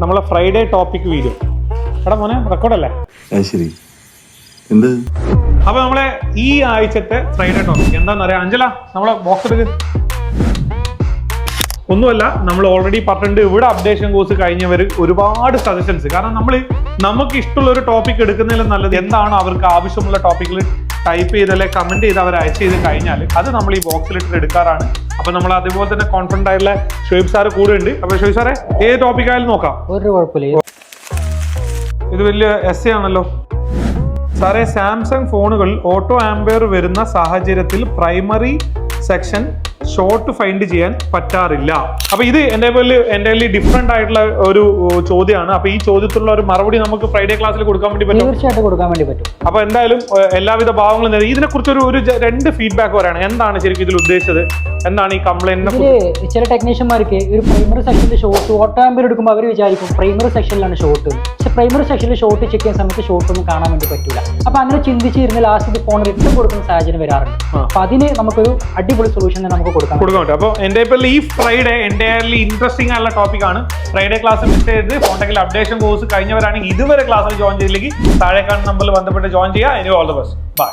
നമ്മളെ Friday topic video. എടാ മോനെ റെക്കോർഡല്ലേ? ശരി. എന്ത്? അപ്പൊ നമ്മളെ ഈ ആഴ്ചത്തെ ഫ്രൈഡേ ടോപ്പിക് എന്താണെന്ന് അറിയാം. അഞ്ജല നമ്മളെ ബോക്സ് എടുക്ക്. ഒന്നുമല്ല, നമ്മൾ ഓൾറെഡി പറഞ്ഞിട്ടുണ്ട്, ഇവിടെ അപ്ഡേഷൻ കോഴ്സ് കഴിഞ്ഞവർ ഒരുപാട് സജഷൻസ്. കാരണം നമുക്ക് ഇഷ്ടമുള്ള ഒരു ടോപ്പിക് എടുക്കുന്നതിലും നല്ലത് എന്താണ് അവർക്ക് ആവശ്യമുള്ള ടോപ്പിക്കിൽ ടൈപ്പ് ചെയ്ത് അല്ലെങ്കിൽ കമന്റ് ചെയ്ത് അവർ അയച്ച് ചെയ്ത് കഴിഞ്ഞാൽ അത് നമ്മൾ ഈ ബോക്സിലിട്ട് എടുക്കാറാണ്. അപ്പൊ നമ്മൾ അതുപോലെ തന്നെ കോൺഫിഡന്റ് ആയിട്ടുള്ള ഷുഹൈബ് സാറ് കൂടെ ഉണ്ട്. അപ്പൊ ഷുഹൈബ് സാറേ, ഏത് ടോപ്പിക് ആയാലും നോക്കാം, ഒരു കുഴപ്പമില്ല. ഇത് വലിയ എസ് ആണല്ലോ സാറേ. സാംസങ് ഫോണുകൾ ഓട്ടോ ആംബിയർ വരുന്ന സാഹചര്യത്തിൽ പ്രൈമറി സെക്ഷൻ ഷോർട്ട് ഫൈൻഡ് ചെയ്യാൻ പറ്റാറില്ല. അപ്പൊ ഇത് എൻ്റെ ഡിഫറെന്റ് ആയിട്ടുള്ള ഒരു ചോദ്യമാണ്. അപ്പൊ ഈ ചോദ്യത്തിലുള്ള ഒരു മറുപടി നമുക്ക് ഫ്രൈഡേ ക്ലാസ്സിൽ കൊടുക്കാൻ വേണ്ടി പറ്റും. തീർച്ചയായിട്ടും കൊടുക്കാൻ വേണ്ടി പറ്റും. അപ്പൊ എന്തായാലും എല്ലാവിധ ഭാവങ്ങളും ഇതിനെ കുറിച്ച് ഒരു രണ്ട് ഫീഡ്ബാക്ക് പറയാണ്. എന്താണ് ശരിക്കും ഇതിൽ ഉദ്ദേശിച്ചത്? എന്താണ് ഈ കംപ്ലൈന്റിനെ? ചില ടെക്നീഷ്യന്മാർക്ക് ഒരു പ്രൈമറി സെക്ഷനിൽ ഷോർട്ട് ഓട്ടോ ആംബിയർ എടുക്കുമ്പോൾ അവർ വിചാരിക്കും പ്രൈമറി സെക്ഷനിലാണ് ഷോർട്ട്. പക്ഷെ പ്രൈമറി സെക്ഷനിൽ ഷോർട്ട് ചെക്ക് ചെയ്യുന്ന സമയത്ത് ഷോർട്ട് ഒന്നും കാണാൻ വേണ്ടി പറ്റില്ല. അപ്പൊ അങ്ങനെ ചിന്തിച്ചിരുന്ന ലാസ്റ്റ് ഫോൺ റിട്ടേൺ കൊടുക്കുന്ന സാഹചര്യം വരാറുണ്ട്. അപ്പൊ അതിന് നമുക്കൊരു അടിപൊളി സൊല്യൂഷൻ നമുക്ക് കൊടുക്കാൻ പറ്റും. അപ്പോൾ എൻ്റെ ഇപ്പോൾ ഈ ഫ്രൈഡേ എൻ്റയർലി ഇൻട്രസ്റ്റിംഗ് ആയിട്ടുള്ള ടോപ്പിക്കാണ്. ഫ്രൈഡേ ക്ലാസ് മിസ് ചെയ്ത് ഫോണ്ടെങ്കിൽ അപ്ഡേഷൻ കോഴ്സ് കഴിഞ്ഞവരാണെങ്കിൽ ഇതുവരെ ക്ലാസ്സിൽ ജോയിൻ ചെയ്തില്ലെങ്കിൽ താഴെ കാണുന്ന നമ്പറിൽ ബന്ധപ്പെട്ട് ജോയിൻ ചെയ്യുക. All the best. ബൈ.